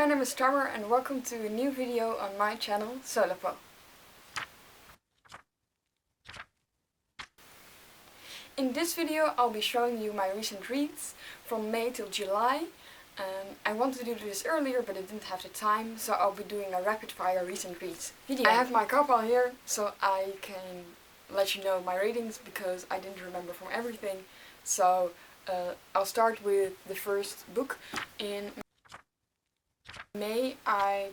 my name is Tamar and welcome to a new video on my channel, Solopo. In this video I'll be showing you my recent reads from May till July. I wanted to do this earlier but I didn't have the time, so I'll be doing a rapid fire recent reads video. I have my couple here so I can let you know my ratings because I didn't remember from everything. So I'll start with the first book. In May I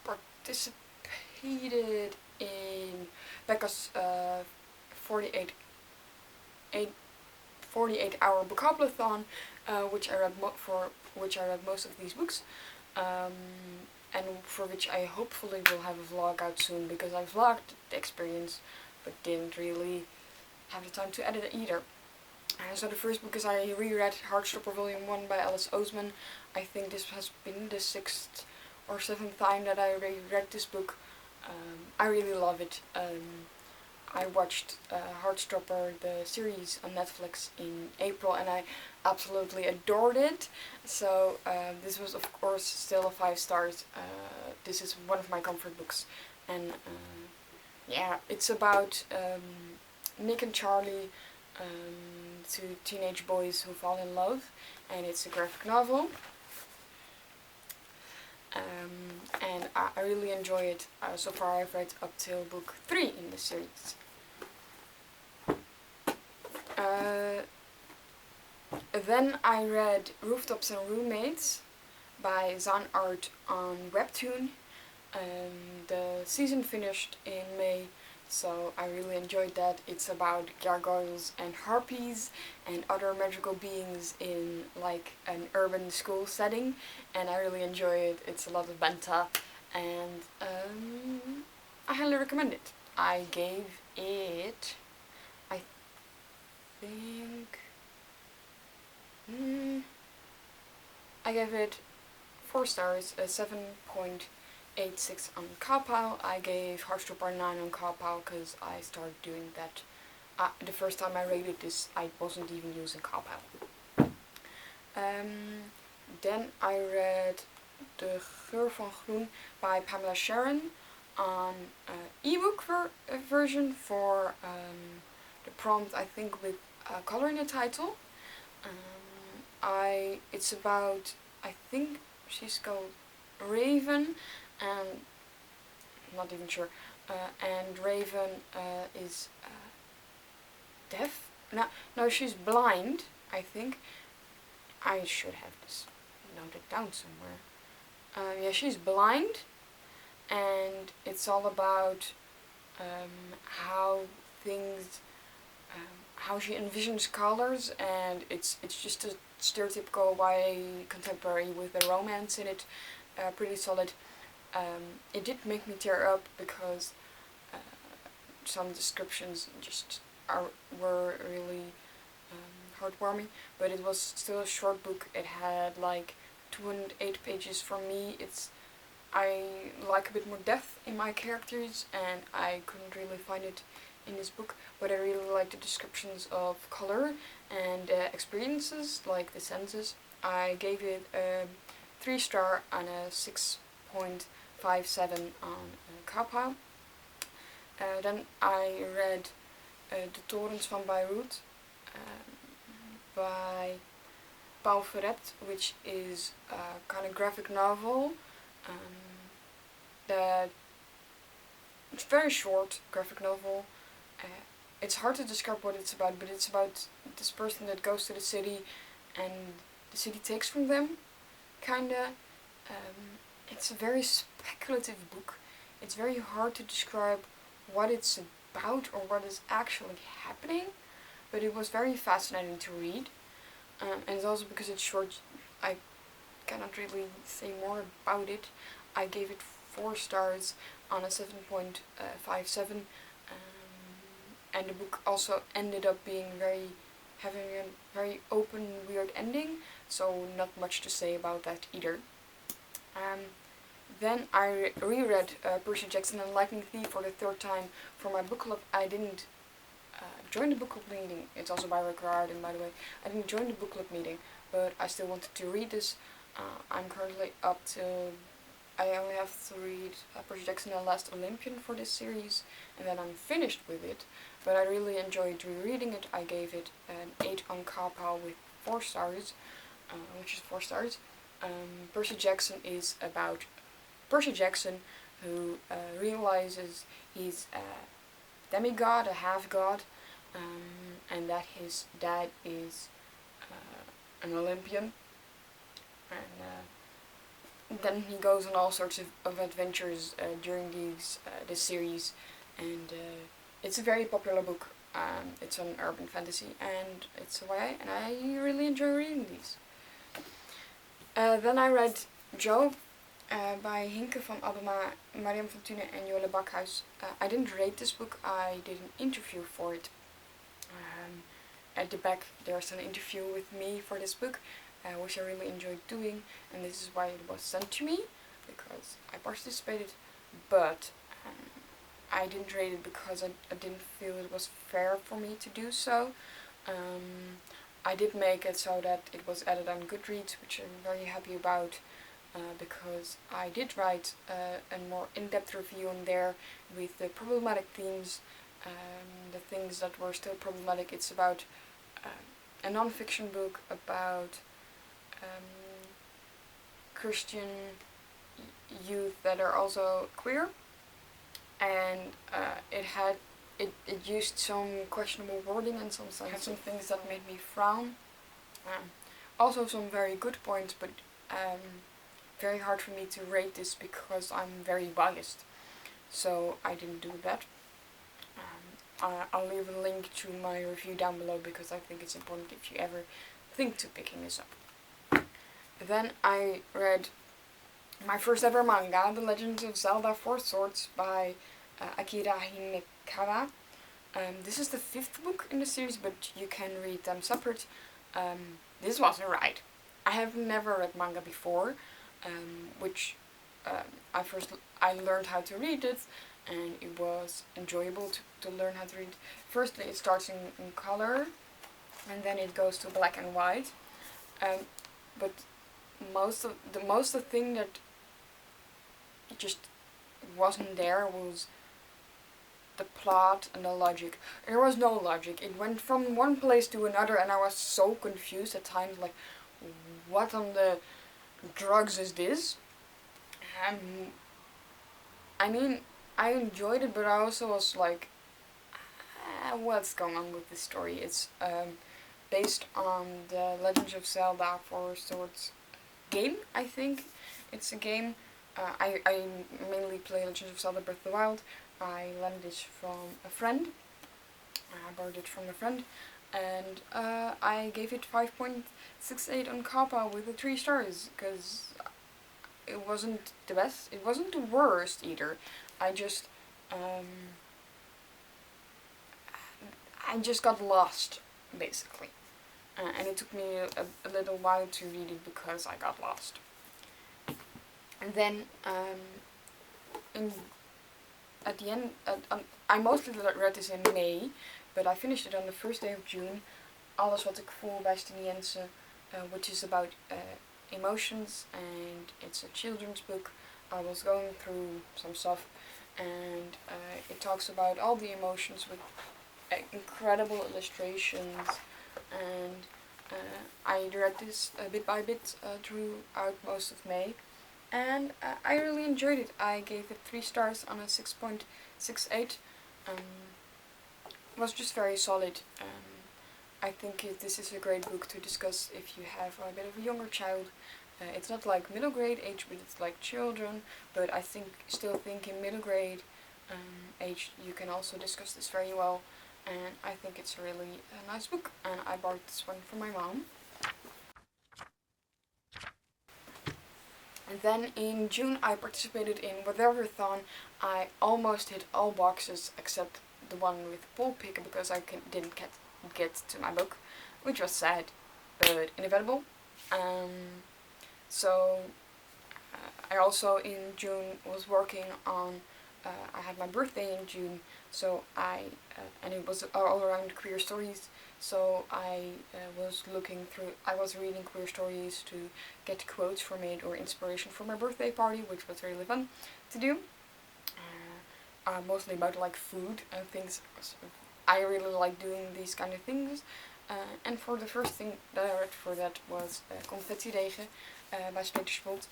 participated in Becca's 48-hour bookathon, which I read most of these books, and for which I hopefully will have a vlog out soon, because I vlogged the experience but didn't really have the time to edit it either. So the first book is I reread Heartstopper Volume 1 by Alice Oseman. I think this has been the 6th or 7th time that I reread this book. I really love it. I watched Heartstopper, the series on Netflix, in April and I absolutely adored it. So this was of course still a 5 stars. This is one of my comfort books, and yeah, it's about Nick and Charlie, two teenage boys who fall in love, and it's a graphic novel. And I really enjoy it. So far I've read up till book 3 in the series. Then I read Rooftops and Roommates by Zan Art on Webtoon. The season finished in May, so I really enjoyed that. It's about gargoyles and harpies and other magical beings in like an urban school setting, and I really enjoy it. It's a lot of banta, and I highly recommend it. I gave it, I think, I gave it 4 stars, a 7.86 on Kawpile. I gave Heartstopper 9 on Kawpile because I started doing that. The first time I rated this, I wasn't even using Kawpile. Then I read De Geur van Groen by Pamela Sharon on ebook version for the prompt, I think, with color in the title. It's about, I think she's called Raven, and I'm not even sure, and Raven is deaf? No, she's blind, I think. I should have this noted down somewhere. Yeah, she's blind, and it's all about how things, how she envisions colors, and it's just a stereotypical YA contemporary with a romance in it. Pretty solid. It did make me tear up because some descriptions just were really heartwarming, but it was still a short book. It had like 208 pages. For me, I like a bit more depth in my characters, and I couldn't really find it in this book, but I really like the descriptions of color and experiences, like the senses. I gave it a 3 star and a 6.57 on Kawpile. Then I read De Torens van Beirut by Paul Verret, which is a kind of graphic novel. It's very short graphic novel. It's hard to describe what it's about, but it's about this person that goes to the city and the city takes from them, kinda. It's a very speculative book. It's very hard to describe what it's about or what is actually happening, but it was very fascinating to read. And it's also because it's short, I cannot really say more about it. I gave it 4 stars on a 7.57, and the book also ended up having a very open, weird ending, so not much to say about that either. Then I reread Percy Jackson and Lightning Thief for the 3rd time for my book club. I didn't join the book club meeting. It's also by Rick Riordan, by the way. I didn't join the book club meeting, but I still wanted to read this. I'm currently up to, I only have to read Percy Jackson and the Last Olympian for this series, and then I'm finished with it. But I really enjoyed rereading it. I gave it an 8 on Kappa with 4 stars, which is 4 stars. Percy Jackson is about Percy Jackson, who realizes he's a demigod, a half-god, and that his dad is an Olympian. And then he goes on all sorts of adventures during this series, and it's a very popular book. It's an urban fantasy, and it's YA, and I really enjoy reading these. Then I read Joe by Hinke van Abema, Mariam van Thune and Jole Bakhuis. I didn't rate this book, I did an interview for it. At the back there's an interview with me for this book, which I really enjoyed doing, and this is why it was sent to me, because I participated, but I didn't rate it because I didn't feel it was fair for me to do so. I did make it so that it was added on Goodreads, which I'm very happy about, because I did write a more in-depth review on there with the problematic themes, the things that were still problematic. It's about a non-fiction book about Christian youth that are also queer, and it used some questionable wording and some things that made me frown. Also some very good points, but very hard for me to rate this because I'm very biased. So I didn't do that. I'll leave a link to my review down below because I think it's important if you ever think to picking this up. Then I read my first ever manga, The Legends of Zelda Four Swords by Akira Hinekawa. This is the 5th book in the series, but you can read them separate. This was a ride. I have never read manga before, which I learned how to read it, and it was enjoyable to learn how to read. Firstly, it starts in color, and then it goes to black and white. But most of the thing that just wasn't there was the plot and the logic. There was no logic. It went from one place to another, and I was so confused at times, like, what on the drugs is this? I mean, I enjoyed it, but I also was like, what's going on with this story? It's based on the Legends of Zelda Four Swords game, I think. It's a game. I mainly play Legends of Zelda Breath of the Wild. I lent this from a friend. I borrowed it from a friend, and I gave it 5.68 on Kappa with the 3 stars, because it wasn't the best, it wasn't the worst either. I just got lost, basically. And it took me a little while to read it because I got lost. And then, at the end, I mostly read this in May, but I finished it on the first day of June. Alles wat ik voel bij Stine Jensen, which is about emotions, and it's a children's book. I was going through some stuff, and it talks about all the emotions with incredible illustrations, and I read this bit by bit throughout most of May, and I really enjoyed it. I gave it 3 stars on a 6.68. It was just very solid. I think this is a great book to discuss if you have a bit of a younger child. It's not like middle grade age, but it's like children. But I still think in middle grade age you can also discuss this very well. And I think it's a really nice book. And I bought this one for my mom. And then in June I participated in Whatever-thon. I almost hit all boxes except the one with Paul Pick because I didn't get to my book, which was sad, but inevitable. So I also in June was working on I had my birthday in June, so and it was all around queer stories. So I was reading queer stories to get quotes from it or inspiration for my birthday party, which was really fun to do. Mostly about like food and things. I really like doing these kind of things. And for the first thing that I read for that was Confetti Regen by Splinterspot,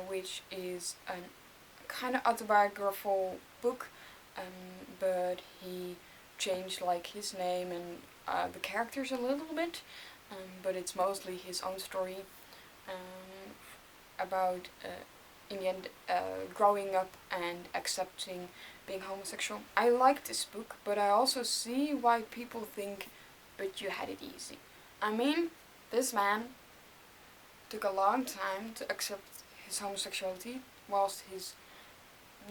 which is a kind of autobiographical book, but he changed like his name and the characters a little bit, but it's mostly his own story about in the end growing up and accepting being homosexual. I like this book, but I also see why people think, but you had it easy. I mean, this man took a long time to accept his homosexuality, whilst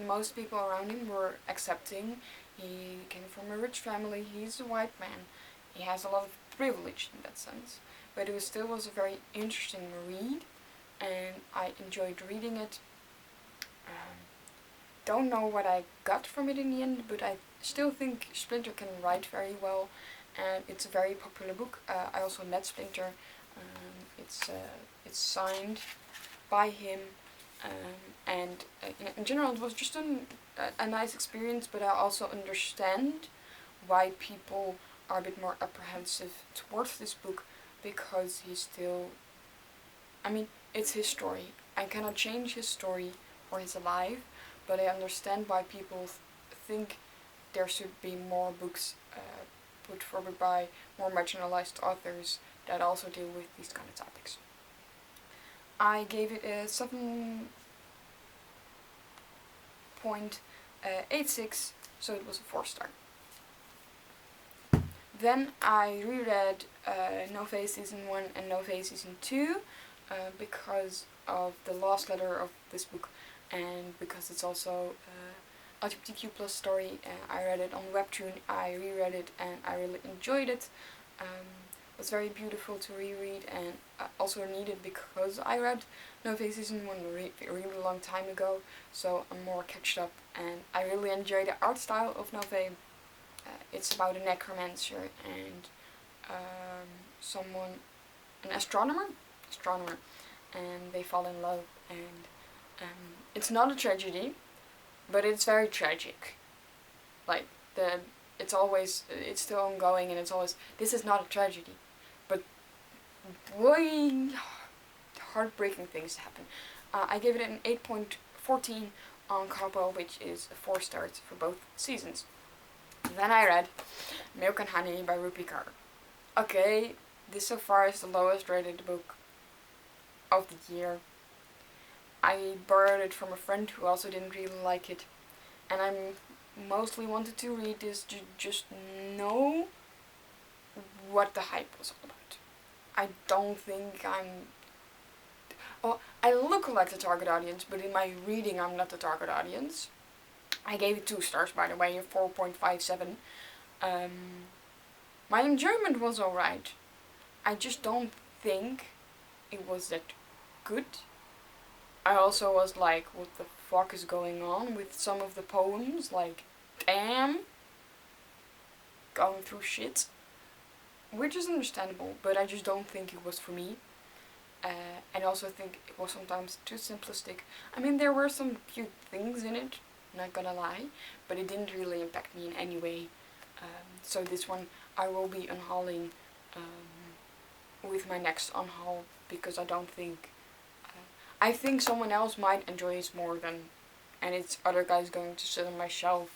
most people around him were accepting. He came from a rich family, he's a white man. He has a lot of privilege in that sense. But it still was a very interesting read, and I enjoyed reading it. Don't know what I got from it in the end, but I still think Splinter can write very well, and it's a very popular book. I also met Splinter. It's signed by him, and in general it was just a nice experience. But I also understand why people are a bit more apprehensive towards this book, because he's still. I mean, it's his story. I cannot change his story, or he's alive. But I understand why people think there should be more books put forward by more marginalized authors that also deal with these kind of topics. I gave it a 7.86, so it was a 4-star. Then I reread Nové Season 1 and Nové Season 2 because of the last letter of this book, and because it's also LGBTQ plus story. I read it on Webtoon, I reread it, and I really enjoyed it. It was very beautiful to reread, and also needed because I read Nové Season 1 a really long time ago, so I'm more catched up, and I really enjoy the art style of Nové. It's about a necromancer and an astronomer, and they fall in love, and it's not a tragedy, but it's very tragic. Like it's still ongoing, and it's always, this is not a tragedy, but boy, heartbreaking things happen. I gave it an 8.14 on Kobo, which is a 4 stars for both seasons. Then I read Milk and Honey by Rupi Kaur. Okay, this so far is the lowest rated book of the year. I borrowed it from a friend who also didn't really like it, and I mostly wanted to read this to just know what the hype was all about. I don't think I look like the target audience, but in my reading I'm not the target audience. I gave it 2 stars, by the way, a 4.57. My enjoyment was alright. I just don't think it was that good. I also was like, what the fuck is going on with some of the poems? Like, damn. Going through shit. Which is understandable, but I just don't think it was for me. And I also think it was sometimes too simplistic. I mean, there were some cute things in it, not gonna lie, but it didn't really impact me in any way. So this one I will be unhauling with my next unhaul, because I don't think I think someone else might enjoy it more than, and it's other guys going to sit on my shelf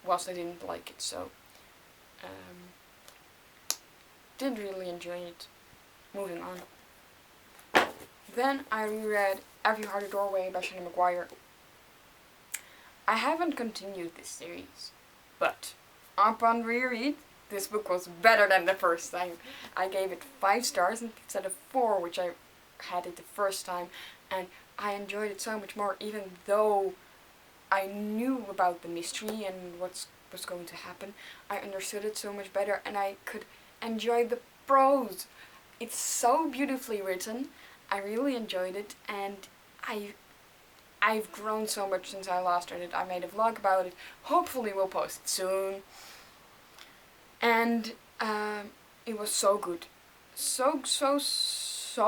whilst I didn't like it. So didn't really enjoy it. Moving on. Then I reread Every Heart a Doorway by Shelley Maguire. I haven't continued this series, but upon reread, this book was better than the first time. I gave it 5 stars instead of 4, which I had it the first time, and I enjoyed it so much more, even though I knew about the mystery and what was going to happen. I understood it so much better, and I could enjoy the prose. It's so beautifully written. I really enjoyed it, and I've grown so much since I last read it. I made a vlog about it. Hopefully we'll post it soon. And it was so good. So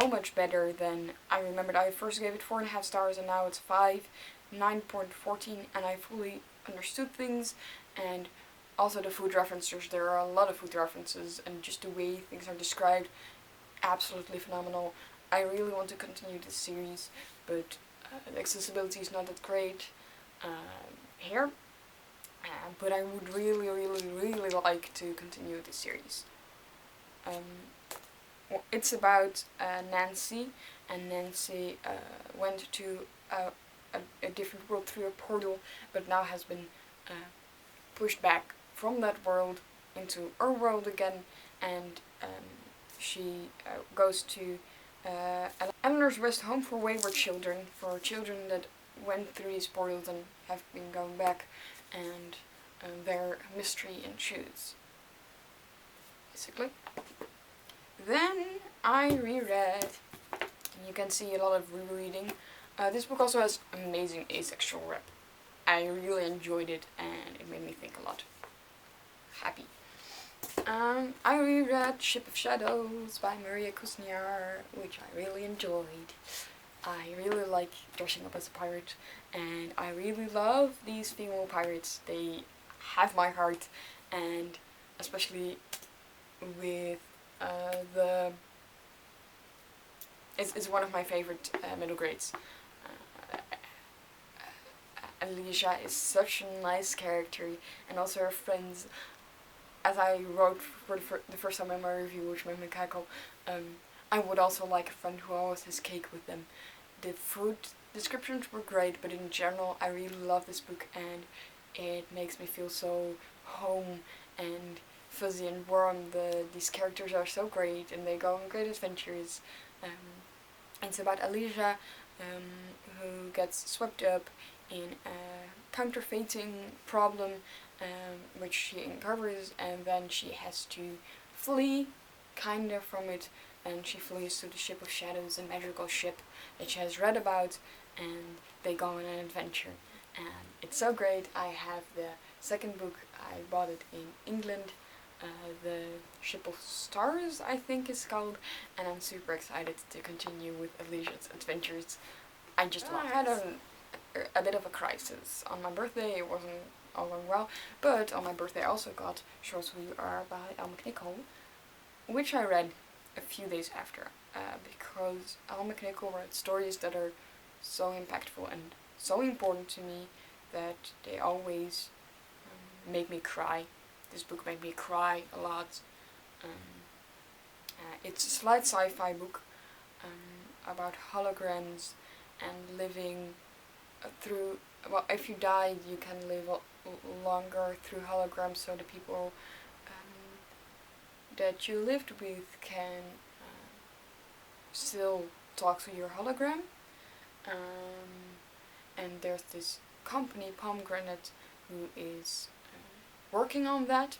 much better than I remembered. I first gave it 4.5 stars and now it's 5, 9.14, and I fully understood things. And also the food references, there are a lot of food references, and just the way things are described, absolutely phenomenal. I really want to continue this series, but the accessibility is not that great here. But I would really like to continue this series. Well, it's about Nancy, and Nancy went to a different world through a portal, but now has been pushed back from that world into our world again, and she goes to Eleanor's Rest Home for Wayward Children, for children that went through these portals and have been going back, and their mystery ensues, basically. Then I reread, and you can see a lot of rereading. This book also has amazing asexual rep. I really enjoyed it, and it made me think a lot. Happy. I reread Ship of Shadows by Maria Kuzniar, which I really enjoyed. I really like dressing up as a pirate, and I really love these female pirates. They have my heart, and especially with it's one of my favorite middle grades. Alicia is such a nice character, and also her friends. As I wrote for the first time in my review, which made me cackle, I would also like a friend who always has cake with them. The food descriptions were great, but in general, I really love this book, and it makes me feel so home and fuzzy and warm. These characters are so great, and they go on great adventures. It's about Alicia, who gets swept up in a counterfeiting problem, which she uncovers, and then she has to flee, kinda, from it, and she flees to the Ship of Shadows, a magical ship that she has read about, and they go on an adventure. And it's so great. I have the second book. I bought it in England, the Ship of Stars, I think it's called, and I'm super excited to continue with Alicia's adventures. I just had a bit of a crisis. On my birthday, it wasn't all going well, but on my birthday I also got Shorts Who You Are by Alma Knickel, which I read a few days after, because Alma Knickel wrote stories that are so impactful and so important to me that they always make me cry. This book made me cry a lot. It's a slight sci-fi book about holograms and living through, well, if you die, you can live longer through holograms, so the people that you lived with can still talk to your hologram. And there's this company, Pomegranate, who is working on that,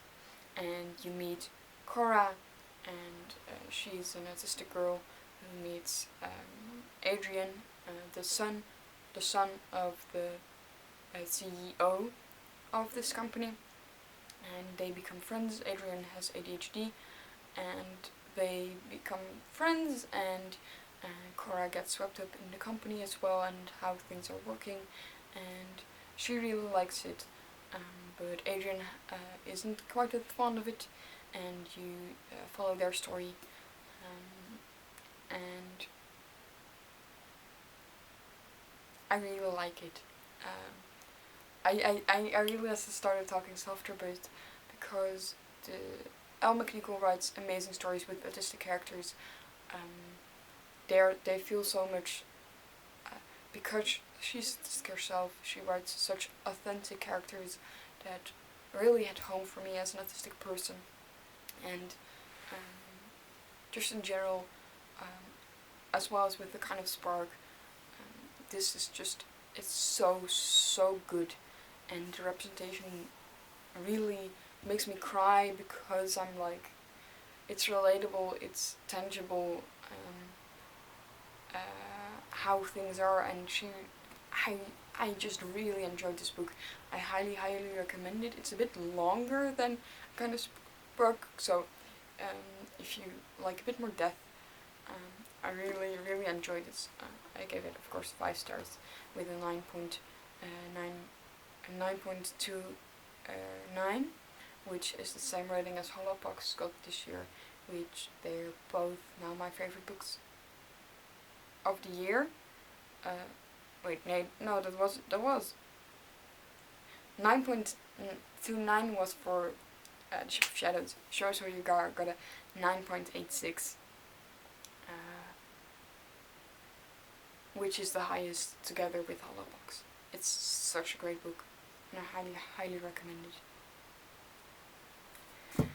and you meet Cora, and she's an autistic girl who meets Adrian, the son of the CEO of this company, and they become friends. Adrian has ADHD, and they become friends, and Cora gets swept up in the company as well, and how things are working, and she really likes it, but Adrian isn't quite as fond of it, and you follow their story, and I really like it. I realized I started talking softer, but because Alma Knickel writes amazing stories with autistic characters. They feel so much, because she's autistic herself, she writes such authentic characters that really hit home for me as an autistic person. And just in general, as well as with the kind of spark, this is just, it's so good, and the representation really makes me cry, because I'm like, it's relatable, it's tangible, how things are, and she I just really enjoyed this book. I highly recommend it. It's a bit longer than kind of book, so if you like a bit more depth, I really enjoyed this. I gave it, of course, 5 stars with a 9.29, which is the same rating as Hollowbox got this year, which they're both now my favorite books of the year. No, that was 9.29 was for the Ship of Shadows. So you got a 9.86, which is the highest together with Hollowbox. It's such a great book, and I highly recommend it.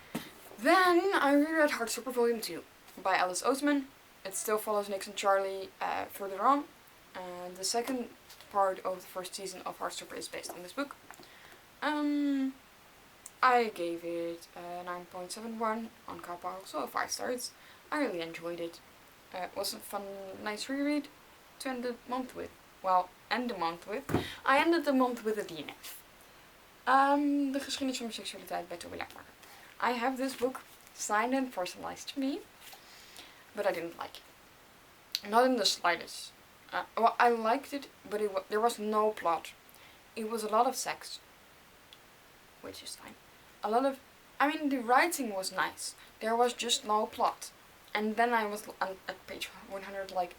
Then I reread Heartstopper Volume 2 by Alice Oseman. It still follows Nix and Charlie further on. The second part of the first season of Heartstopper is based on this book. I gave it 9.71 on Kappa, so 5 stars. I really enjoyed it. It was a fun, nice reread to end the month with. I ended the month with a DNF. De geschiedenis van mijn seksualiteit bij Toby Lackmark. I have this book signed and personalized to me, but I didn't like it. Not in the slightest. Well, I liked it, but there was no plot. It was a lot of sex, which is fine. The writing was nice. There was just no plot. And then I was at page 100, like,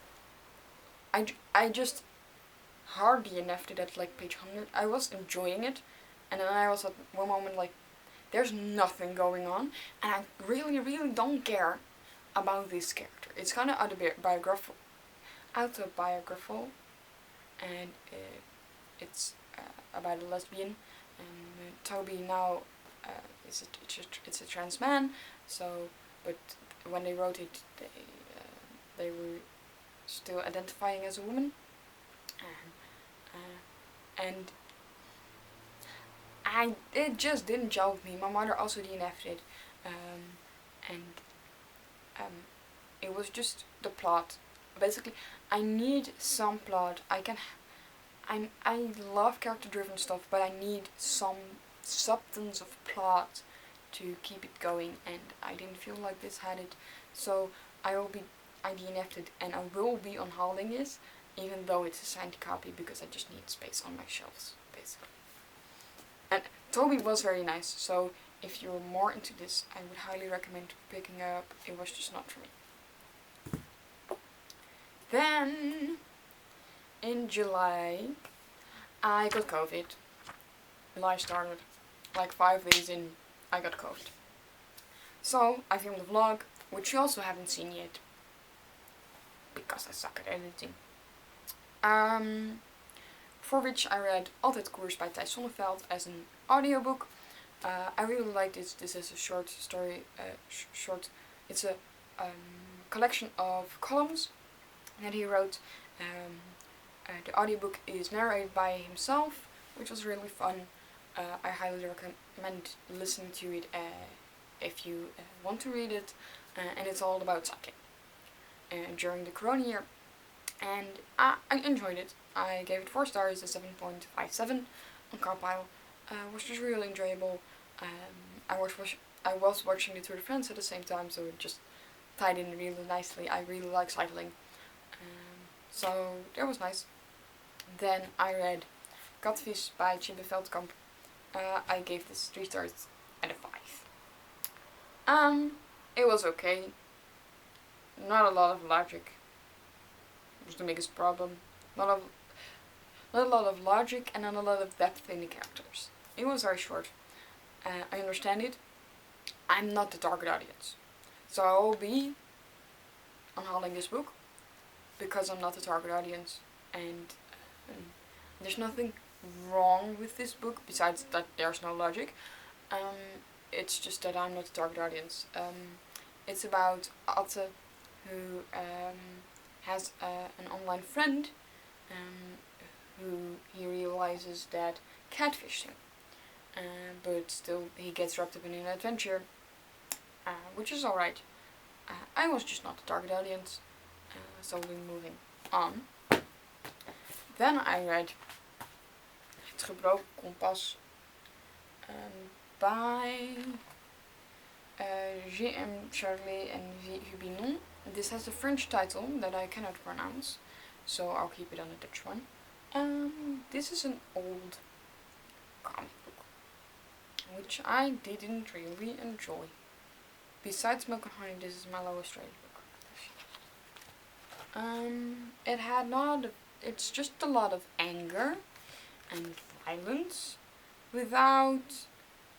I just hardly enough it at like page 100. I was enjoying it, and then I was at one moment like, there's nothing going on, and I really don't care about this character. It's kind of autobiographical, and it's about a lesbian. And Toby now it's a trans man. So, but when they wrote it, they were still identifying as a woman, and it just didn't gel with me. My mother also DNF'd it, and it was just the plot. Basically, I need some plot. I love character-driven stuff, but I need some substance of plot to keep it going, and I didn't feel like this had it. So I DNF'd it, and I will be unhauling this, even though it's a signed copy, because I just need space on my shelves, basically. And Toby was very nice, so if you're more into this, I would highly recommend picking up. It was just not for me. Then, in July, I got COVID. Life started. Like 5 days in, I got COVID. So, I filmed a vlog, which you also haven't seen yet, because I suck at editing. For which I read Altijd Koers by Thijs Sonneveld as an audiobook. I really liked this. This is a short story, it's a collection of columns that he wrote. The audiobook is narrated by himself, which was really fun. I highly recommend listening to it if you want to read it. And it's all about cycling during the Corona year. And I enjoyed it. I gave it 4 stars, a 7.57 on Carpile. Was just really enjoyable. I was watching the Tour de France at the same time, so it just tied in really nicely. I really like cycling. So that was nice. Then I read Katvies by Tjibbe Veldkamp. I gave this 3 stars and a 5. It was okay. Not a lot of logic. Was the biggest problem. Not a lot of logic and not a lot of depth in the characters. It was very short. I understand it. I'm not the target audience. So I will be unhauling this book because I'm not the target audience, and there's nothing wrong with this book besides that there's no logic. It's just that I'm not the target audience. It's about Atte, who has an online friend who he realizes that catfished him. But still he gets wrapped up in an adventure, which is alright. I was just not the target audience, so we're moving on. Then I read Het Gebroken Kompas by G.M. Charlet and V. Hubinon. This has a French title that I cannot pronounce, so I'll keep it on the Dutch one. This is an old comic book, which I didn't really enjoy. Besides Milk and Honey, this is my lowest rated book. It's just a lot of anger and violence without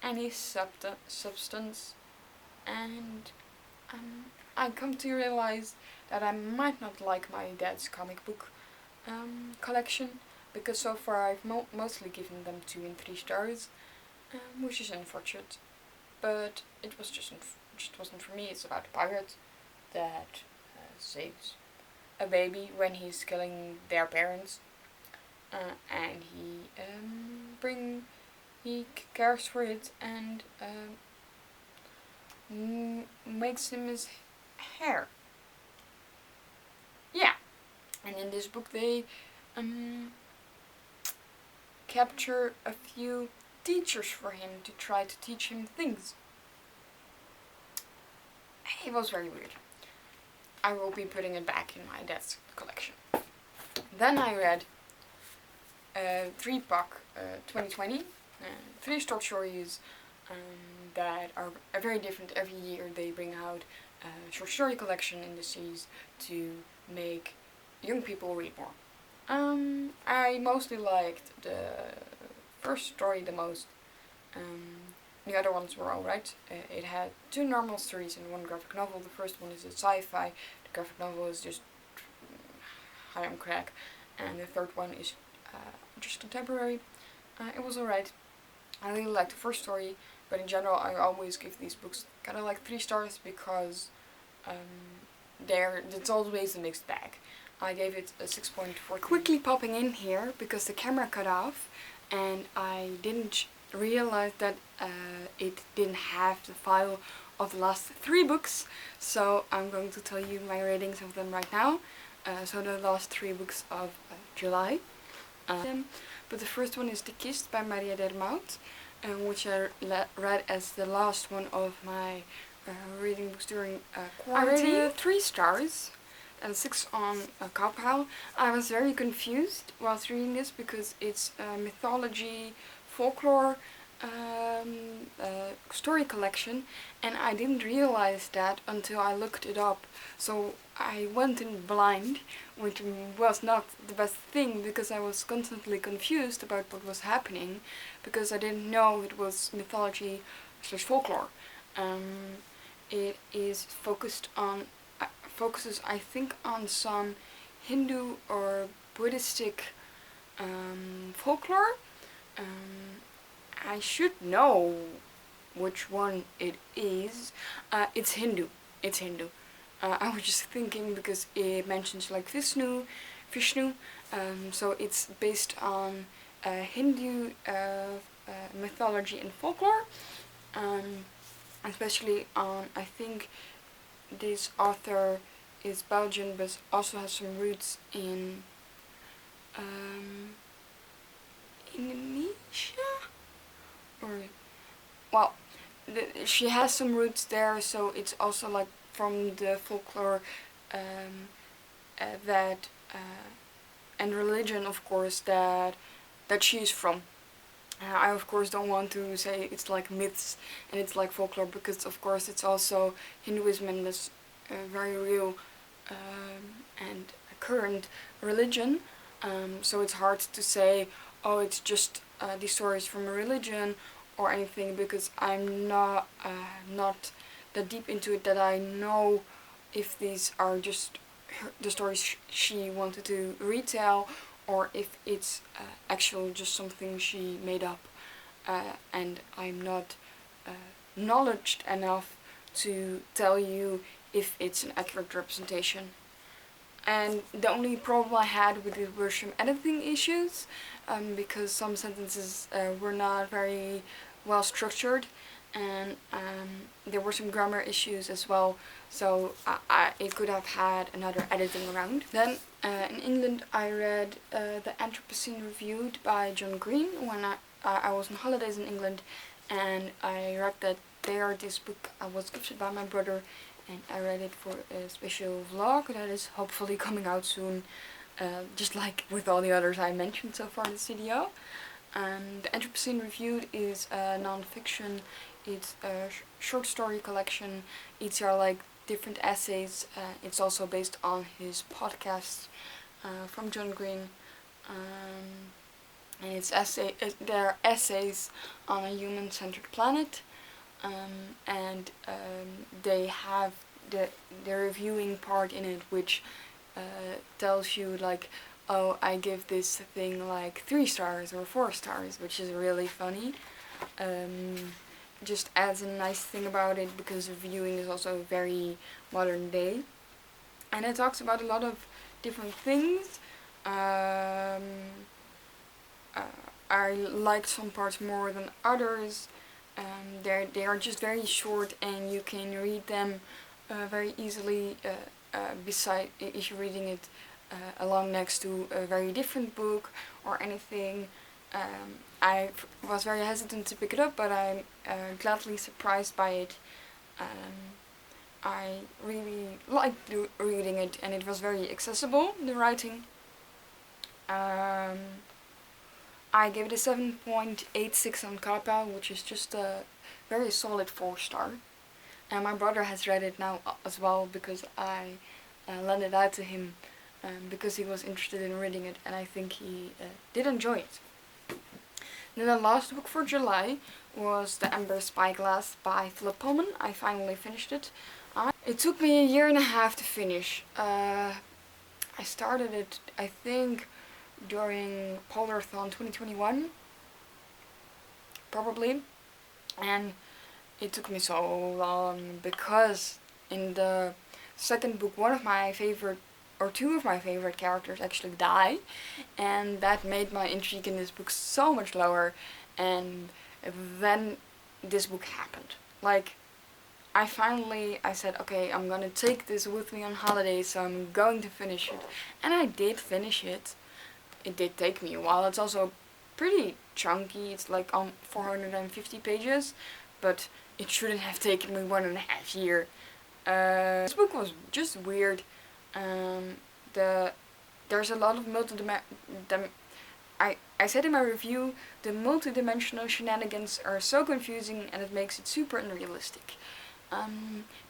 any substance, and I come to realize that I might not like my dad's comic book collection, because so far I've mostly given them 2 and 3 stars, which is unfortunate, but it just wasn't for me. It's about a pirate that saves a baby when he's killing their parents, and he cares for it and makes him his hair. Yeah, and in this book they capture a few teachers for him to try to teach him things. It was very weird. I will be putting it back in my dad's collection. Then I read 3-Pack 2020, 3 short stories that are very different every year. They bring out a short story collection in the series to make young people read more. I mostly liked the first story the most. The other ones were alright. It had 2 normal stories and 1 graphic novel. The first one is a sci-fi, the graphic novel is just high on crack, and the third one is just contemporary. It was alright. I really liked the first story, but in general I always give these books kind of like 3 stars because it's always a mixed bag. I gave it a 6.4. Quickly popping in here because the camera cut off and I didn't realize that it didn't have the file of the last 3 books, so I'm going to tell you my ratings of them right now. So the last 3 books of July. But the first one is The Kist by Maria Dermout, which I read as the last one of my reading books during quarantine. I rated 3 stars and 6 on Cowpile. I was very confused whilst reading this because it's mythology, folklore story collection, and I didn't realize that until I looked it up. So I went in blind, which was not the best thing because I was constantly confused about what was happening because I didn't know it was mythology / folklore. It is focuses I think on some Hindu or Buddhistic folklore. I should know which one it is. It's Hindu. It's Hindu. I was just thinking because it mentions like Vishnu. So it's based on Hindu mythology and folklore. Especially on, I think this author is Belgian but also has some roots in Indonesia? Or, well, she has some roots there, so it's also like from the folklore that and religion, of course, that she's from. I of course don't want to say it's like myths and it's like folklore because of course it's also Hinduism and this very real and current religion. So it's hard to say, oh, it's just these stories from a religion or anything, because I'm not that deep into it that I know if these are just the stories she wanted to retell or if it's actually just something she made up, and I'm not knowledgeable enough to tell you if it's an accurate representation. And the only problem I had with it were some editing issues, because some sentences were not very well structured, and there were some grammar issues as well, so it could have had another editing round. Then In England, I read The Anthropocene Reviewed by John Green when I was on holidays in England, and I read that there. This book was gifted by my brother, and I read it for a special vlog that is hopefully coming out soon, just like with all the others I mentioned so far in this video. The Anthropocene Reviewed is a non-fiction. It's a short story collection. Each are like different essays. It's also based on his podcast from John Green. And it's they're essays on a human-centered planet. They have the reviewing part in it, which tells you like, oh, I give this thing like 3 stars or 4 stars, which is really funny. Just adds a nice thing about it, because reviewing is also very modern day, and it talks about a lot of different things. I like some parts more than others. They are just very short, and you can read them very easily beside if you're reading it along next to a very different book or anything. I was very hesitant to pick it up, but I'm gladly surprised by it. I really liked reading it, and it was very accessible, the writing. I gave it a 7.86 on Kappa, which is just a very solid 4-star. And my brother has read it now as well, because I lent it out to him because he was interested in reading it, and I think he did enjoy it. Then the last book for July was The Ember Spyglass by Philip Pullman. I finally finished it. It took me 1.5 years to finish. I started it, I think, during Polarthon 2021, probably, and it took me so long because in the second book two of my favorite characters actually die, and that made my intrigue in this book so much lower. And then this book happened. Like, I said, okay, I'm gonna take this with me on holiday, so I'm going to finish it. And I did finish it. It did take me a while. It's also pretty chunky. It's like 450 pages, but it shouldn't have taken me 1.5 years. This book was just weird. There's a lot of I said in my review, the multidimensional shenanigans are so confusing, and it makes it super unrealistic.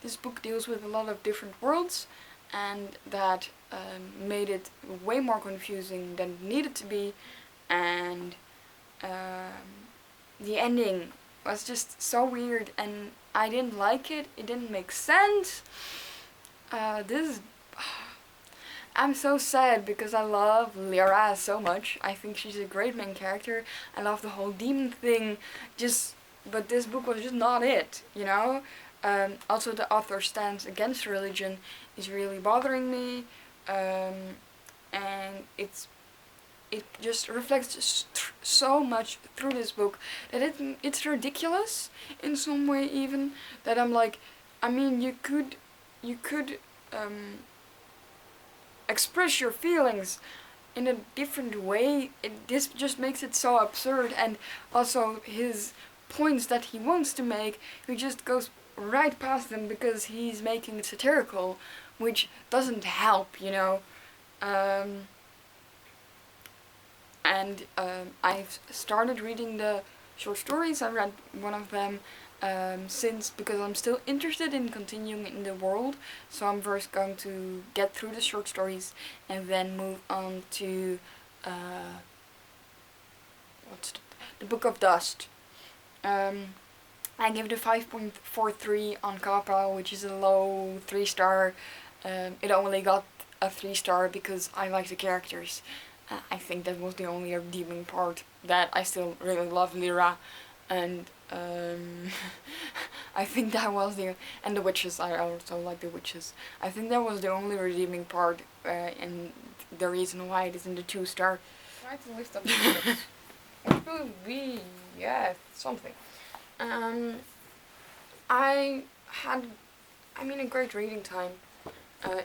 This book deals with a lot of different worlds, and that made it way more confusing than it needed to be, and the ending was just so weird, and I didn't like it. It didn't make sense. I'm so sad, because I love Lyra so much. I think she's a great main character. I love the whole demon thing, but this book was just not it, you know? Also, the author's stance against religion is really bothering me, and it just reflects so much through this book that it's ridiculous in some way, even, that I'm like, I mean, you could express your feelings in a different way. This just makes it so absurd, and also his points that he wants to make, he just goes right past them because he's making it satirical, which doesn't help, you know. I've started reading the short stories. I read one of them because I'm still interested in continuing in the world. So I'm first going to get through the short stories and then move on to the Book of Dust. I give it a 5.43 on Kappa, which is a low 3-star. It only got a 3-star because I like the characters. I think that was the only redeeming part. That I still really love Lyra, and I think that was and the witches. I also like the witches. I think that was the only redeeming part, and the reason why it is in the 2-star. Try to lift up the books. Which will be, something. I had, a great reading time.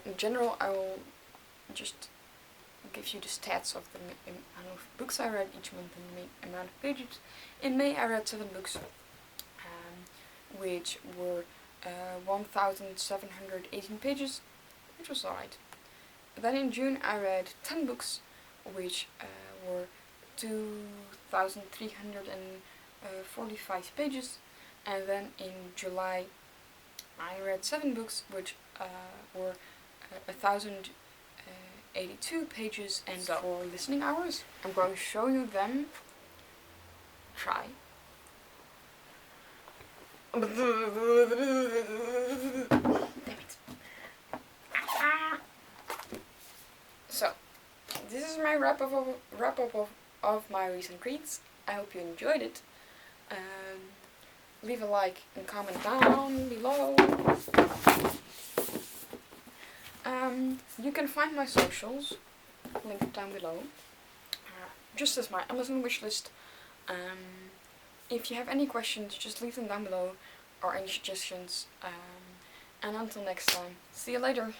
In general, I will just give you the stats of the amount of books I read each month and the amount of pages. In May I read 7 books, which were 1,718 pages, which was alright. Then in June I read 10 books, which were 2,345 pages. And then in July I read 7 books, which were 1,082 pages. And so, for listening hours, I'm going to show you them. Try. Damn it. So, this is my wrap up of my recent reads. I hope you enjoyed it. Leave a like and comment down below. You can find my socials linked down below, just as my Amazon wishlist. If you have any questions, just leave them down below, or any suggestions. And until next time, see you later.